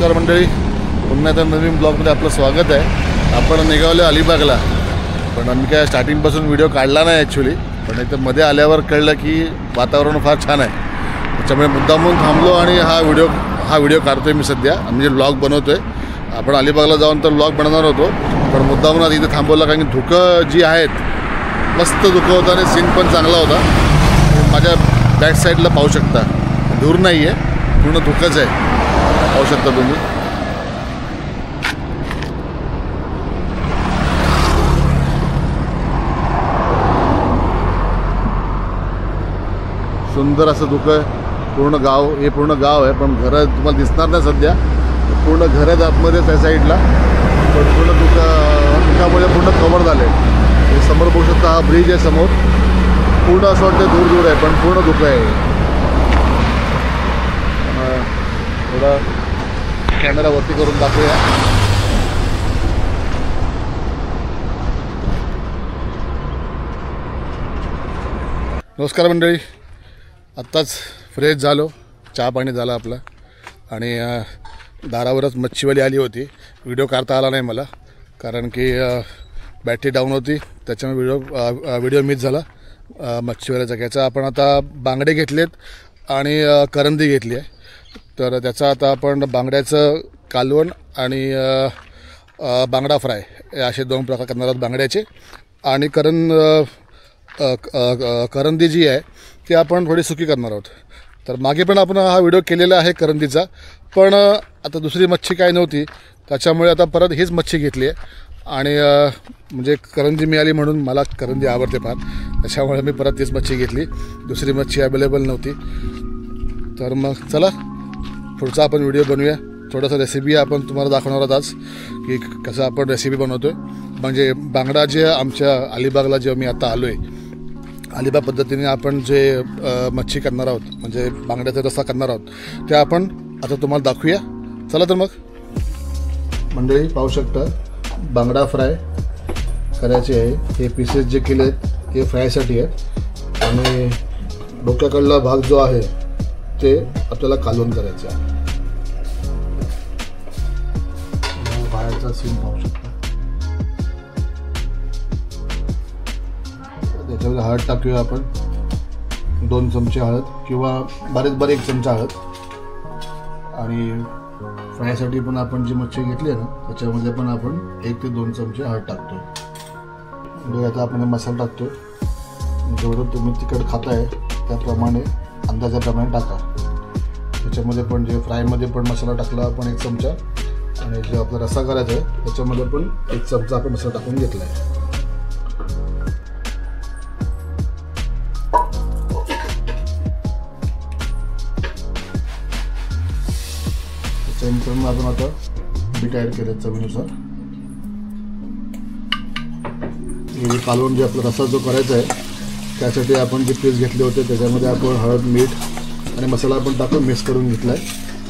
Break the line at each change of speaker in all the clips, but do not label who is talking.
नमस्कार मंडळी, पुन्हा आता नवीन ब्लॉगमध्ये आपलं स्वागत आहे. आपण निघालो अलिबागला, पण आम्ही काय स्टार्टिंगपासून व्हिडिओ काढला नाही ॲक्च्युली. पण इथं मध्ये आल्यावर कळलं की वातावरण फार छान आहे, त्याच्यामुळे मुद्दामून थांबलो आणि हा व्हिडिओ काढतो आहे मी सध्या, म्हणजे ब्लॉग बनवतो आहे. आपण अलिबागला जाऊन तर ब्लॉग बनवणार होतो, पण मुद्दामून आता इथे थांबवलं कारण की धुकं जी आहेत मस्त धुकं होतं आणि सीन पण चांगला होता. माझ्या बॅक साईडला पाहू शकता, दूर नाही आहे, पूर्ण धुकंच आहे, पाहू शकता तुम्ही. सुंदर असं धुकं आहे. पूर्ण गाव, हे पूर्ण गाव आहे, पण घरं तुम्हाला दिसणार नाही सध्या. पूर्ण घरं आहेत आतमध्ये त्या साईडला, पण पूर्ण धुक्यामुळे पूर्ण कव्हर झालं आहे. समोर बघू शकता, हा ब्रिज आहे समोर, पूर्ण असं वाटतं दूर दूर आहे, पण पूर्ण धुकं आहे. थोडा कॅमेरा वरती करून दाखवूया. नमस्कार मंडळी, आत्ताच फ्रेश झालो, चहा पाणी झालं आपलं, आणि दारावरच मच्छीवाली आली होती. व्हिडिओ काढता आला नाही मला, कारण की बॅटरी डाऊन होती, त्याच्यामुळे व्हिडिओ मिस झाला मच्छीवाल्याचा घ्यायचा. आपण आता बांगडे घेतलेत आणि करंदी घेतली आहे, तर त्याचा आता आपण बांगड्याचं कालवण आणि बांगडा फ्राय असे दोन प्रकार करणार आहोत बांगड्याचे. आणि करंदी जी आहे ती आपण थोडी सुकी करणार आहोत. तर मागे पण आपण हा व्हिडिओ केलेला आहे करंदीचा, पण आता दुसरी मच्छी काय नव्हती, त्याच्यामुळे आता परत हीच मच्छी घेतली आहे. आणि म्हणजे करंदी मिळाली म्हणून मला करंदी आवडते फार, त्याच्यामुळे मी परत तीच मच्छी घेतली. दुसरी मच्छी अवेलेबल नव्हती. तर मग चला पुढचा आपण व्हिडिओ बनवूया. थोडंसं रेसिपी आपण तुम्हाला दाखवणार आहोत आज, की कसं आपण रेसिपी बनवतो आहे. म्हणजे बांगडा जे आमच्या अलिबागला जेव्हा मी आता आलो आहे, अलिबाग पद्धतीने आपण जे मच्छी करणार आहोत, म्हणजे बांगड्याचा रस्सा करणार आहोत, ते आपण आता तुम्हाला दाखवूया. चला तर मग मंडळी, पाहू शकता बांगडा फ्राय करायचे आहे. हे पीसेस जे केले आहेत हे फ्रायसाठी आहेत, आणि डोक्याकडला भाग जो आहे ते आपल्याला कालवण करायचं आहे. बाहेरचा सीन पाहू शकता. त्याच्यामध्ये हळद टाकूया आपण, 2 चमचे हळद, किंवा बारीक 1 चमचा हळद. आणि फ्रायसाठी पण आपण जी मच्छी घेतली आहे ना, त्याच्यामध्ये पण आपण 1 ते 2 चमचे हळद टाकतो. म्हणजे आता आपण मसाला टाकतो, जेवढं तुम्ही तिखट खाताय त्याप्रमाणे अंदाजाप्रमाणे टाका. त्याच्यामध्ये पण जे फ्रायमध्ये पण मसाला टाकला आपण 1 चमचा, आणि जे आपला रस्सा करायचा आहे त्याच्यामध्ये पण 1 चमचा आपण मसाला टाकून घेतला आहे. त्याच्यानंतर मग आपण आता बीट ॲड केलं चवीनुसार. हे कालवण जे आपला रस्सा जो करायचा आहे त्यासाठी आपण जे पीस घेतले होते त्याच्यामध्ये आपण हळद, मीठ आणि मसाला आपण टाकून मिक्स करून घेतला आहे.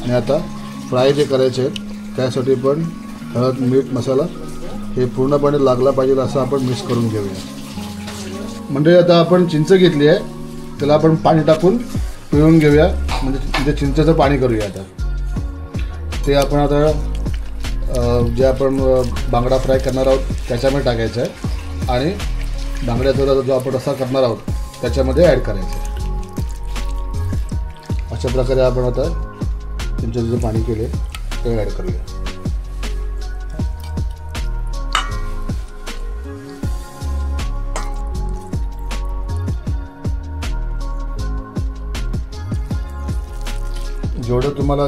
आणि आता फ्राय जे करायचे आहेत त्यासाठी पण हळद, मीठ, मसाला हे पूर्णपणे लागला पाहिजे असं आपण मिक्स करून घेऊया. म्हणजे आता आपण चिंच घेतली आहे, त्याला आपण पाणी टाकून पिळून घेऊया, म्हणजे चिंचेचं पाणी करूया. आता ते आपण आता जे आपण बांगडा फ्राय करणार आहोत त्याच्यामध्ये टाकायचं आहे, आणि बांगड्याचा जो आपण रस्सा करणार आहोत त्याच्यामध्ये ॲड करायचं आहे. अशा प्रकारे आपण आता चिंचेचं पाणी केले ते ॲड करूया.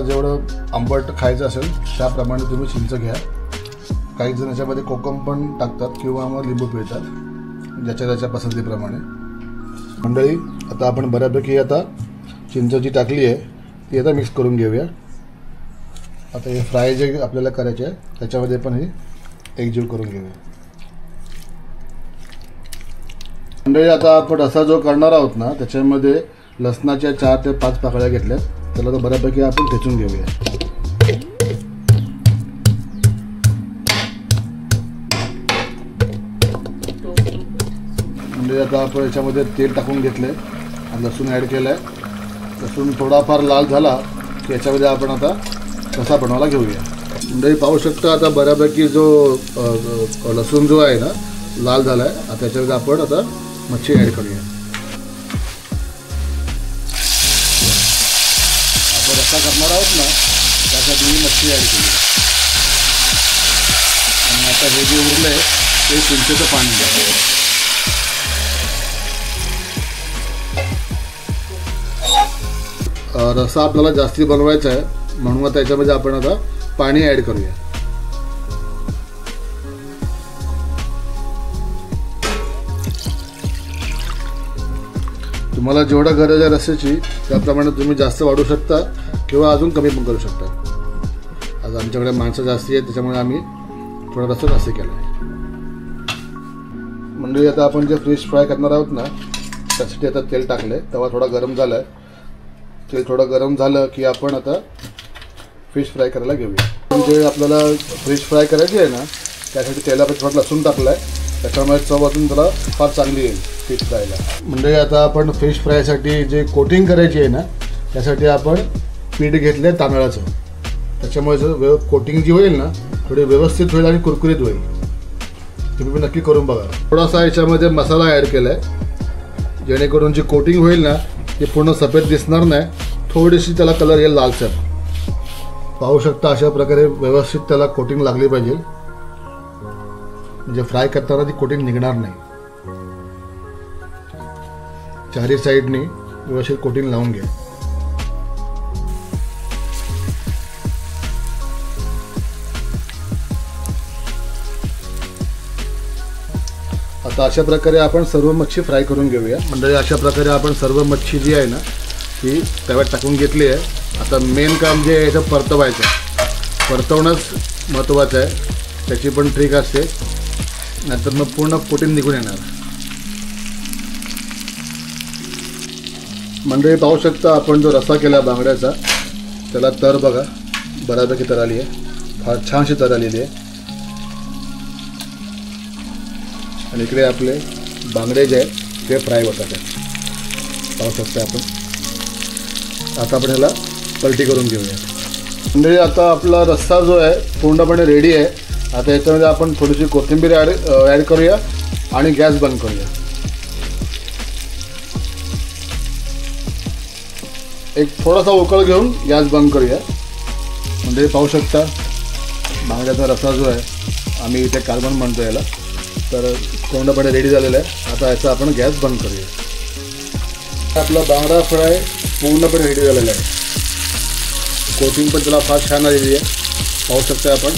जेवढं आंबट खायचं असेल त्याप्रमाणे तुम्ही चिंच घ्या. काही जण याच्यामध्ये कोकम पण टाकतात किंवा मग लिंबू पिळतात, ज्याच्या त्याच्या पसंतीप्रमाणे. मंडळी, आता आपण बऱ्यापैकी आता चिंच जी टाकली आहे ती आता मिक्स करून घेऊया. आता हे फ्राय जे आपल्याला करायचे आहे त्याच्यामध्ये पण हे एकजीव करून घेऊया. मंडळी, आता आपण रस्सा जो करणार आहोत ना त्याच्यामध्ये लसणाच्या 4 ते 5 पाकळ्या घेतल्यात, त्याला तर बऱ्यापैकी आपण ठेचून घेऊया. म्हणजे आता आपण याच्यामध्ये तेल टाकून घेतले आणि लसूण ॲड केलं आहे. लसूण थोडाफार लाल झाला की याच्यामध्ये आपण आता रस्सा बनवायला घेऊया. म्हणजे पाहू शकता आता बऱ्यापैकी जो लसूण जो आहे ना लाल झाला आहे. आता त्याच्यामध्ये आपण आता मच्छी ॲड करूया. आपण रस्सा करणार आहोत ना त्यासाठी मी मच्छी ॲड केली. आणि आता हे जे उरलं आहे ते चिंचेचं पाणी द्या. रस्सा आपल्याला जास्ती बनवायचा आहे म्हणून आता याच्यामध्ये आपण आता पाणी ॲड करूया. तुम्हाला जेवढा गरज आहे रस्स्याची त्याप्रमाणे तुम्ही जास्त वाढवू शकता किंवा अजून कमी पण करू शकता. आज आमच्याकडे माणसं जास्ती आहेत त्याच्यामुळे आम्ही थोडा रस्सा जास्त केला आहे. म्हणजे आता आपण जे फिश फ्राय करणार आहोत ना त्यासाठी आता तेल टाकलं आहे. तवा थोडा गरम झाला आहे. तेल थोडं गरम झालं की आपण आता फिश फ्राय करायला घेऊया. म्हणजे आपल्याला फिश फ्राय करायची आहे ना त्यासाठी तेलामध्ये थोडं लसूण टाकलं आहे. त्याच्यामुळे चव अजून त्याला फार चांगली येईल फिश फ्रायला. म्हणजे आता आपण फिश फ्रायसाठी जे कोटिंग करायची आहे ना त्यासाठी आपण पीठ घेतलं आहे तांदळाचं. त्याच्यामुळे जर कोटिंग जी होईल ना थोडी व्यवस्थित होईल आणि कुरकुरीत होईल. तुम्ही नक्की करून बघा. थोडासा याच्यामध्ये मसाला ॲड केला आहे जेणेकरून जी कोटिंग होईल ना ती पूर्ण सफेद दिसणार नाही. थोडीशी त्याला कलर येईल लालसर. पाहू शकता अशा प्रकारे व्यवस्थित त्याला कोटिंग लागली पाहिजे म्हणजे फ्राय करताना ती कोटिंग निघणार नाही. चारी साईडनी व्यवस्थित कोटिंग लावून घ्या. आता अशा प्रकारे आपण सर्व मच्छी फ्राय करून घेऊया. म्हणजे अशा प्रकारे आपण सर्व मच्छी जी आहे ना ती तव्यात टाकून घेतली आहे. आता मेन काम जे आहे याचं परतवायचं. परतवणंच महत्त्वाचं आहे. त्याची पण ट्रिक असते नाहीतर मग पूर्ण कोटिंग निघून येणार. म्हणजे पाहू शकता आपण जो रस्सा केला बांगड्याचा त्याला तर बघा बऱ्यापैकी तर आली आहे. फार छानशी तर आलेली आहे. आणि इकडे आपले बांगडे जे आहेत ते फ्राय होतात आहे. पाहू शकता आपण. आता आपण ह्याला पलटी करून घेऊया. म्हणजे आता आपला रस्सा जो आहे पूर्णपणे रेडी आहे. आता याच्यामध्ये आपण थोडीशी कोथिंबीर ॲड करूया आणि गॅस बंद करूया. एक थोडासा उकळ घेऊन गॅस बंद करूया. म्हणजे पाहू शकता बांगड्याचा रस्सा जो आहे आम्ही इथे कालवण म्हणतो याला तर पूर्णपणे रेडी झालेला आहे. आता याचा आपण गॅस बंद करूया. आपला बांगडा फ्राय पूर्णपणे रेडी झालेला आहे. कोटिंग पण त्याला फार छान आलेली आहे. पाहू शकता आपण.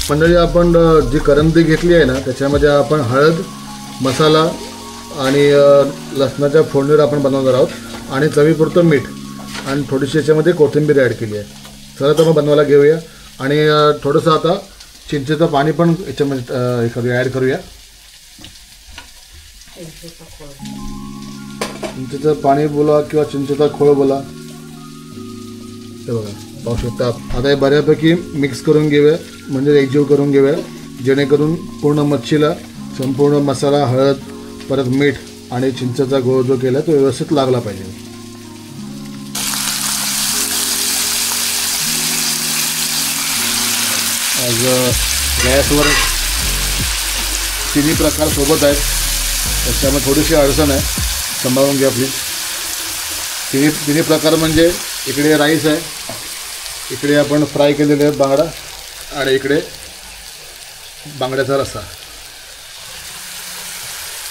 मंडळी आपण जी करंदी घेतली आहे ना त्याच्यामध्ये आपण हळद मसाला आणि लसणाच्या फोडणीवर आपण बनवणार आहोत आणि चवीपुरतं मीठ आणि थोडीशी याच्यामध्ये कोथिंबीर ॲड केली आहे. चला तर मग बनवायला घेऊया. आणि थोडंसं आता चिंचेचं पाणी पण याच्यामध्ये हे करूया ॲड करूया. चिंचेचं पाणी बोला किंवा चिंचेचा खोळ बोला. हे बघा पाहू शकता. आता हे बऱ्यापैकी मिक्स करून घेऊया म्हणजे एकजीव करून घेऊया जेणेकरून पूर्ण मच्छीला संपूर्ण मसाला हळद परत मीठ आणि चिंचेचा गोळ जो केला तो व्यवस्थित लागला पाहिजे. आज गॅसवर तिन्ही प्रकार सोबत आहेत त्याच्यामुळे थोडीशी अडचण आहे. सांभाळून घ्या प्लीज. तिन्ही प्रकार म्हणजे इकडे राईस आहे, इकडे आपण फ्राय केलेले आहेत बांगडा आणि इकडे बांगड्याचा रस्सा.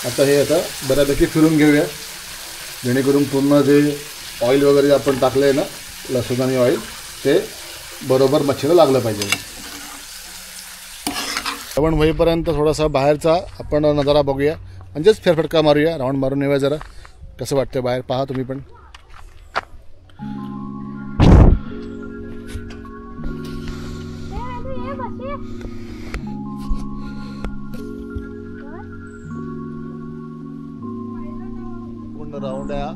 आता हे आता बऱ्यापैकी फिरून घेऊया जेणेकरून पूर्ण जे ऑइल वगैरे आपण टाकलं आहे ना लसूण आणि ऑइल ते बरोबर मच्छीला लागलं पाहिजे. जेवण होईपर्यंत थोडासा बाहेरचा आपण नजारा बघूया म्हणजेच फेरफटका मारूया. राऊंड मारून येऊया जरा कसं वाटतं बाहेर. पहा तुम्ही पण. पूर्ण राऊंड आहे.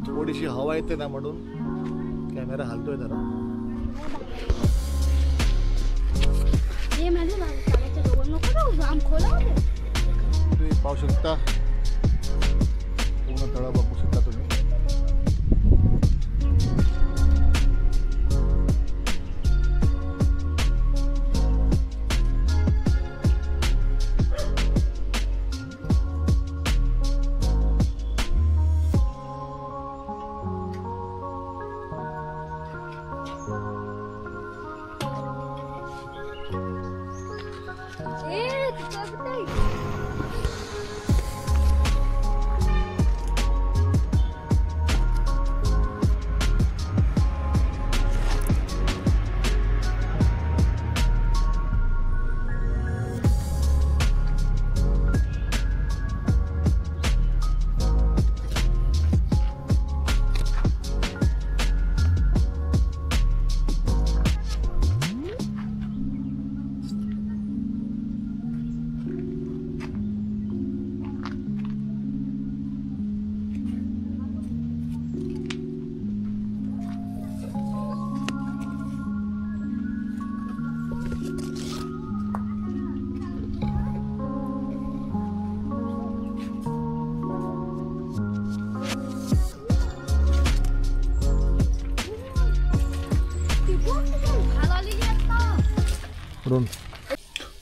थोडीशी हवा येते ना म्हणून कॅमेरा हलतोय जरा.
ये मैंने तुम्ही पाहू शकता
तळा बघू शकता तुम्ही.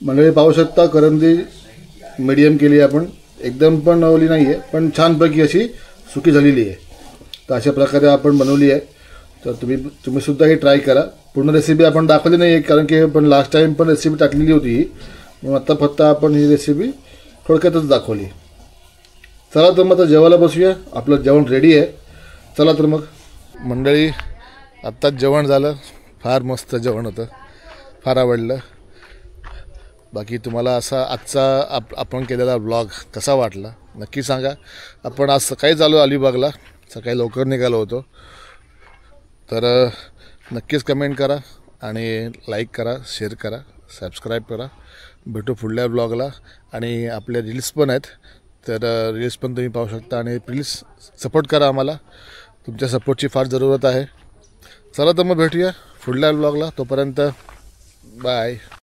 मंडळी पाहू शकता करंदी मीडियम केली आपण, एकदम पण ओली नाही आहे, पण छानपैकी अशी सुकी झालेली आहे. तर अशा प्रकारे आपण बनवली आहे. तर तुम्ही सुद्धा ही ट्राय करा. पूर्ण रेसिपी आपण दाखवली नाही आहे कारण की आपण लास्ट टाईम पण रेसिपी टाकलेली होती ही, मग आता फक्त आपण ही रेसिपी थोडक्यातच दाखवली. चला तर मग आता जेवायला बसूया. आपलं जेवण रेडी आहे. चला तर मग. मंडळी आत्ताच जेवण झालं. फार मस्त जेवण होतं, फार आवडलं. बाकी तुम्हाला असा आजचा आपण केलेला व्लॉग कसा वाटला नक्की सांगा. आपण आज सकाळीच आलो अलिबागला, सकाळी लवकर निघालो होतो. तर नक्कीच कमेंट करा आणि लाईक करा, शेअर करा, सबस्क्राईब करा. भेटू पुढल्या व्लॉगला. आणि आपल्या रील्स पण आहेत, तर रील्स पण तुम्ही पाहू शकता. आणि प्लीज सपोर्ट करा आम्हाला, तुमच्या सपोर्टची फार जरूरत आहे. चला तर मग भेटूया पुढल्या व्लॉगला. तोपर्यंत बाय.